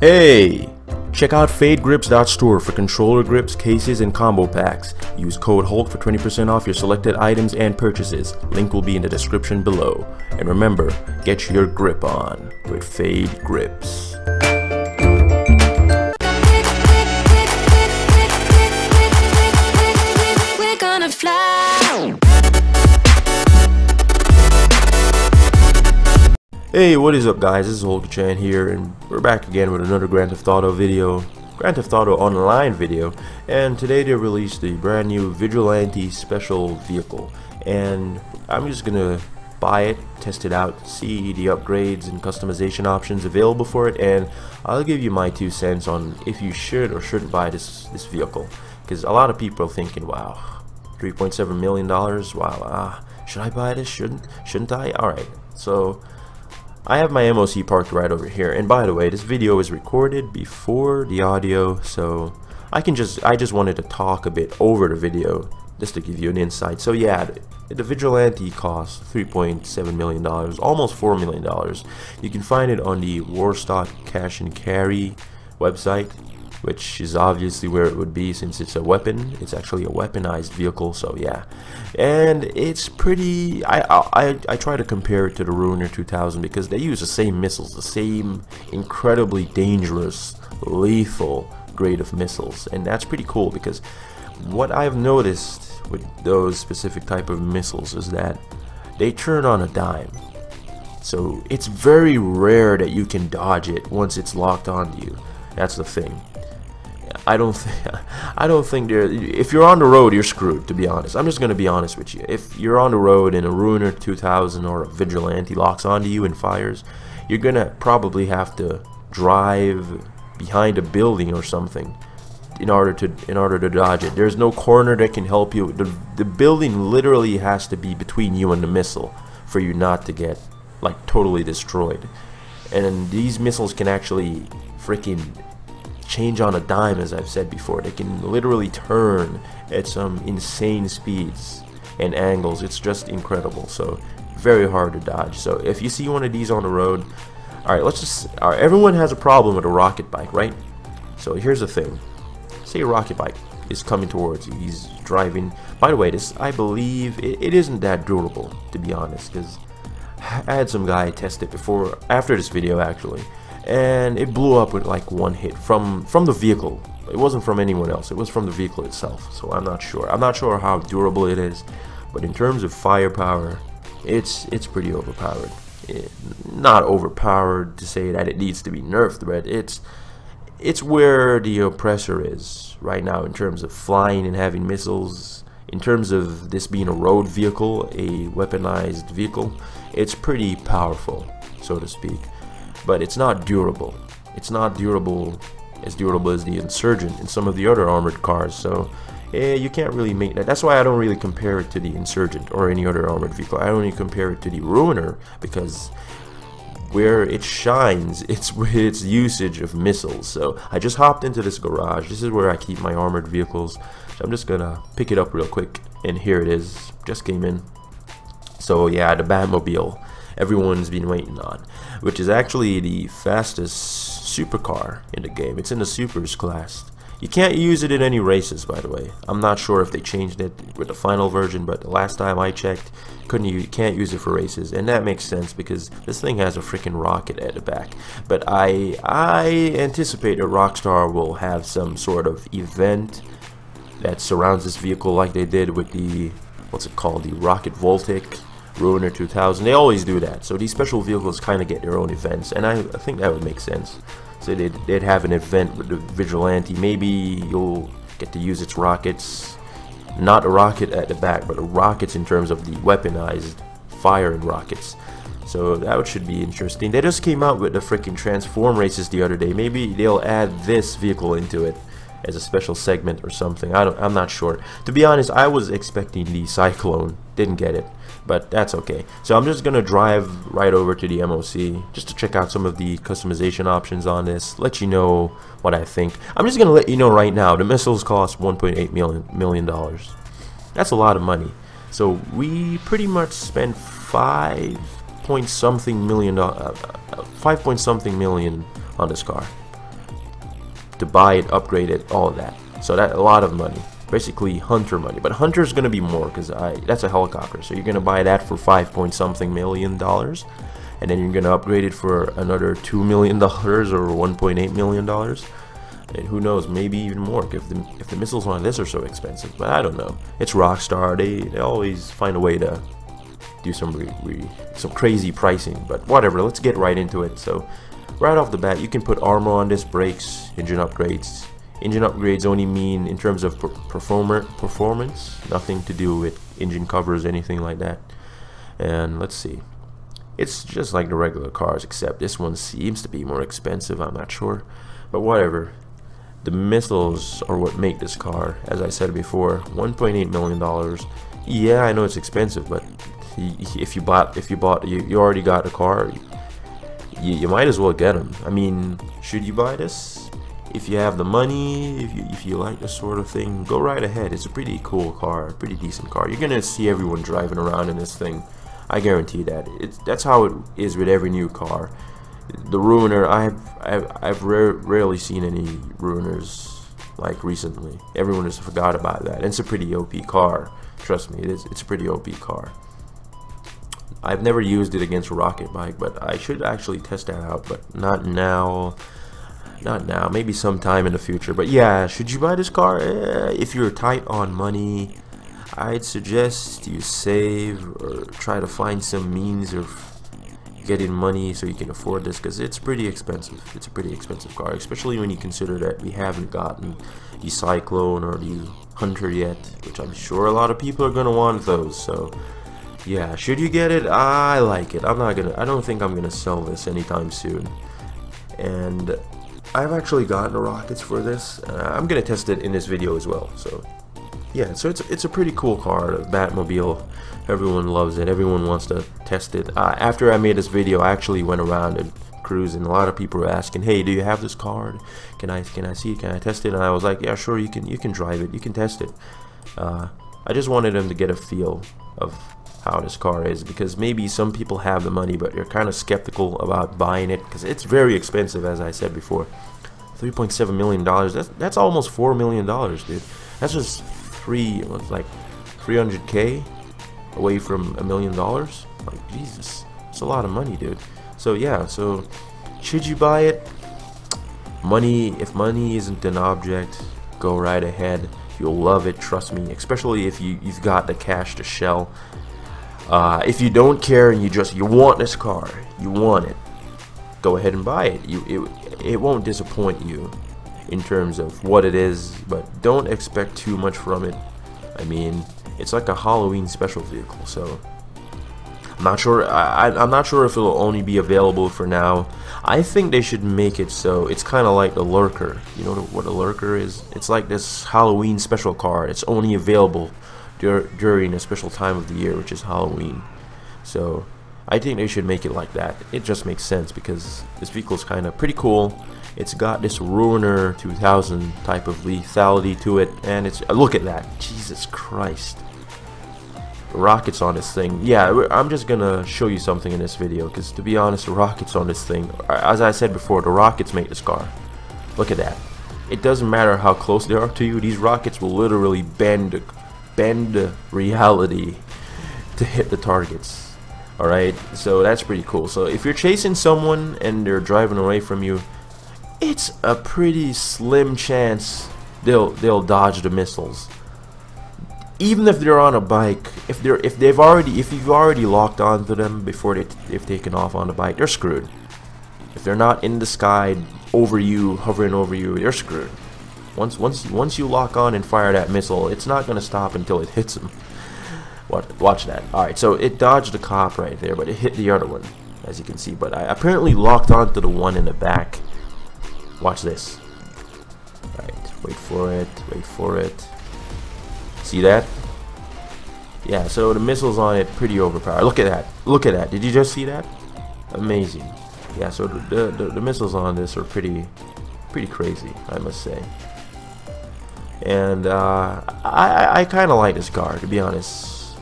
Hey! Check out fadegrips.store for controller grips, cases, and combo packs. Use code HULK for 20% off your selected items and purchases. Link will be in the description below. And remember, get your grip on with Fade Grips. We're gonna fly. Hey, what is up guys, this is Hulkachan here, and we're back again with another Grand Theft Auto video, Grand Theft Auto Online video, and today they released the brand new Vigilante special vehicle, and I'm just gonna buy it, test it out, see the upgrades and customization options available for it, and I'll give you my 2 cents on if you should or shouldn't buy this vehicle, because a lot of people are thinking, wow, $3.7 million, wow, should I buy this, shouldn't I? Alright, so I have my MOC parked right over here, and by the way, this video is recorded before the audio, so I just wanted to talk a bit over the video just to give you an insight. So yeah, the Vigilante costs $3.7 million, almost $4 million. You can find it on the Warstock Cache Carry website, which is obviously where it would be since it's a weapon. It's actually a weaponized vehicle, so yeah. And it's pretty, I try to compare it to the Ruiner 2000 because they use the same missiles, the same incredibly dangerous, lethal grade of missiles, and that's pretty cool because what I've noticed with those specific type of missiles is that they turn on a dime. So it's very rare that you can dodge it once it's locked onto you. That's the thing. I don't think if you're on the road, you're screwed, to be honest. I'm just gonna be honest with you. If you're on the road and a Ruiner 2000 or a Vigilante locks onto you and fires, you're gonna probably have to drive behind a building or something in order to dodge it. There's no corner that can help you. The building literally has to be between you and the missile for you not to get like totally destroyed. And these missiles can actually freaking change on a dime, as I've said before. They can literally turn at some insane speeds and angles. It's just incredible. So very hard to dodge. So if you see one of these on the road, alright, everyone has a problem with a rocket bike, right? So here's the thing. Say a rocket bike is coming towards you. He's driving. By the way, this, I believe it isn't that durable, to be honest, because I had some guy test it after this video actually, and it blew up with like one hit from the vehicle. It wasn't from anyone else, it was from the vehicle itself. So I'm not sure how durable it is, but in terms of firepower, it's pretty overpowered. Not overpowered to say that it needs to be nerfed, but it's where the oppressor is right now in terms of flying and having missiles. In terms of this being a road vehicle, a weaponized vehicle, it's pretty powerful, so to speak. But it's not durable. It's not as durable as the Insurgent and some of the other armored cars. So you can't really make that. That's why I don't really compare it to the Insurgent or any other armored vehicle. I only compare it to the Ruiner because where it shines, it's with its usage of missiles. So I just hopped into this garage. This is where I keep my armored vehicles. So I'm just gonna pick it up real quick, and here it is. Just came in. So yeah, the Batmobile everyone's been waiting on, which is actually the fastest supercar in the game. It's in the supers class. You can't use it in any races, by the way. I'm not sure if they changed it with the final version, but the last time I checked, you can't use it for races, and that makes sense because this thing has a freaking rocket at the back. But I anticipate that Rockstar will have some sort of event that surrounds this vehicle like they did with the, what's it called, the Rocket Voltic Ruiner 2000. They always do that. So these special vehicles kind of get their own events, and I think that would make sense. So they'd have an event with the Vigilante. Maybe you'll get to use its rockets, not a rocket at the back, but the rockets in terms of the weaponized firing rockets. So that should be interesting. They just came out with the freaking Transform races the other day. Maybe they'll add this vehicle into it as a special segment or something. I'm not sure. To be honest, I was expecting the Cyclone. Didn't get it, but that's okay. So I'm just gonna drive right over to the MOC just to check out some of the customization options on this, let you know what I think. I'm just gonna let you know right now, the missiles cost $1.8 million. That's a lot of money. So we pretty much spent $5 point something million on this car. to buy it, upgrade it, all of that. So that a lot of money, basically hunter money. But hunter's gonna be more because that's a helicopter. So you're gonna buy that for $5 million, and then you're gonna upgrade it for another $2 million or $1.8 million, and who knows, maybe even more if the missiles on this are so expensive. But I don't know. It's Rockstar. They always find a way to do some crazy pricing. But whatever. Let's get right into it. So right off the bat, you can put armor on this, brakes, engine upgrades. Engine upgrades only mean in terms of performance, nothing to do with engine covers, anything like that. And let's see. It's just like the regular cars, except this one seems to be more expensive. I'm not sure, but whatever. The missiles are what make this car. As I said before, $1.8 million. Yeah, I know it's expensive, but if you already got a car, you might as well get them. I mean, should you buy this? If you have the money, if you like this sort of thing, go right ahead. It's a pretty cool car, pretty decent car. You're gonna see everyone driving around in this thing. I guarantee that. That's how it is with every new car. The Ruiner, I've rarely seen any Ruiners like recently. Everyone just forgot about that. And it's a pretty OP car. Trust me, it's a pretty OP car. I've never used it against a rocket bike, but I should actually test that out. But not now. Not now. Maybe sometime in the future. But yeah, should you buy this car? If you're tight on money, I'd suggest you save or try to find some means of getting money so you can afford this, because it's pretty expensive. It's a pretty expensive car, especially when you consider that we haven't gotten the Cyclone or the Hunter yet, which I'm sure a lot of people are gonna want those. So yeah, should you get it? I like it. I don't think I'm gonna sell this anytime soon. And I've actually gotten the rockets for this. I'm gonna test it in this video as well. So yeah, so it's a pretty cool car, the Batmobile. Everyone loves it. Everyone wants to test it. After I made this video, I actually went around and cruising. A lot of people were asking, "Hey, do you have this car? Can I see it? Can I test it?" And I was like, "Yeah, sure. You can drive it. You can test it." I just wanted them to get a feel of how this car is, because maybe some people have the money, but they're kind of skeptical about buying it because it's very expensive, as I said before. $3.7 million. That's almost $4 million, dude. That's just like 300K away from $1 million. Like, Jesus, it's a lot of money, dude. So yeah, so should you buy it? If money isn't an object, go right ahead. You'll love it, trust me, especially if you've got the cash to shell. If you don't care and you want this car, you want it, go ahead and buy it. It won't disappoint you in terms of what it is, but don't expect too much from it. I mean, it's like a Halloween special vehicle, so I'm not sure. I'm not sure if it'll only be available for now. I think they should make it so it's kind of like the Lurker. You know what a Lurker is? It's like this Halloween special car. It's only available during a special time of the year, which is Halloween. So I think they should make it like that. It just makes sense because this vehicle is kind of pretty cool. It's got this Ruiner 2000 type of lethality to it, and it's look at that, Jesus Christ, rockets on this thing. Yeah, I'm just gonna show you something in this video, because to be honest, the rockets on this thing, as I said before, the rockets make this car. Look at that. It doesn't matter how close they are to you, these rockets will literally bend reality to hit the targets. Alright, so that's pretty cool. So if you're chasing someone and they're driving away from you, it's a pretty slim chance they'll dodge the missiles. Even if they're on a bike, if you've already locked onto them before they've taken off on the bike, they're screwed. If they're not in the sky over you, hovering over you, they're screwed. Once you lock on and fire that missile, it's not gonna stop until it hits them. Watch that. Alright, so it dodged the cop right there, but it hit the other one, as you can see. But I apparently locked onto the one in the back. Watch this. Alright, wait for it. See that? Yeah, so the missiles on it pretty overpowered. Look at that. Did you just see that? Amazing. Yeah, so the missiles on this are pretty crazy, I must say. And I kind of like this car, to be honest.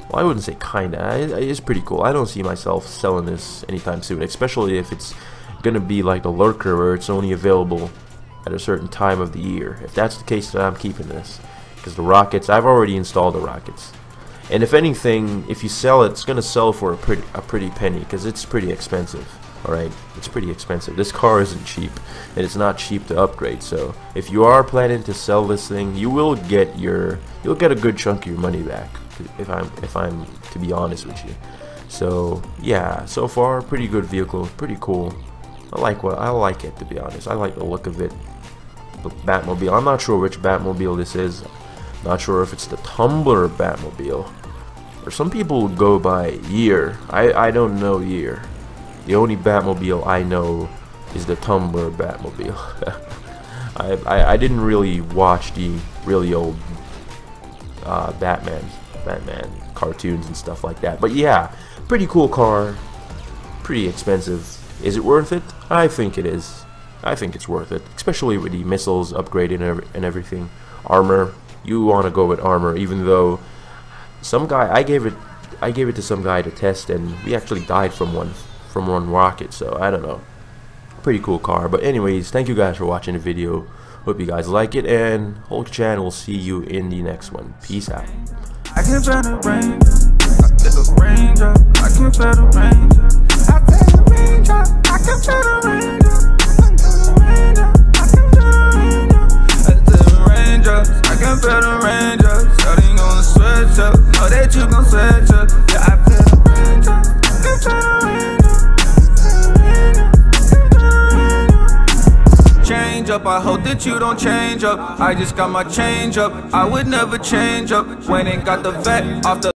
Well, I wouldn't say kinda. It's pretty cool. I don't see myself selling this anytime soon, especially if it's gonna be like the Lurker, where it's only available at a certain time of the year. If that's the case, then I'm keeping this, because the rockets, I've already installed the rockets. And if anything, if you sell it, it's gonna sell for a pretty penny, because it's pretty expensive. Alright, it's pretty expensive. This car isn't cheap, and it's not cheap to upgrade. So if you are planning to sell this thing, you'll get a good chunk of your money back. If I'm to be honest with you. So yeah, so far pretty good vehicle, pretty cool. I like it, to be honest. I like the look of it. The Batmobile. I'm not sure which Batmobile this is. Not sure if it's the Tumbler Batmobile, or some people go by year. I don't know year. The only Batmobile I know is the Tumbler Batmobile. I didn't really watch the really old Batman cartoons and stuff like that. But yeah, pretty cool car, pretty expensive. Is it worth it? I think it is. I think it's worth it, especially with the missiles upgraded and everything. Armor, you want to go with armor, even though some guy, I gave it to some guy to test, and we actually died from one rocket. So I don't know. Pretty cool car. But anyways, thank you guys for watching the video. Hope you guys like it, and Hulkachan will see you in the next one. Peace out. I can feel the rain, I feel the raindrop, I can feel the raindrop, I feel the raindrop, I can feel the raindrop, I can feel the raindrop, I can feel the raindrops, I can feel the raindrops, starting on the switch up, know that you gon' switch up, yeah, I feel the raindrops, I can feel the raindrops, change up, I hope that you don't change up. I just got my change up, I would never change up. When it got the vet off the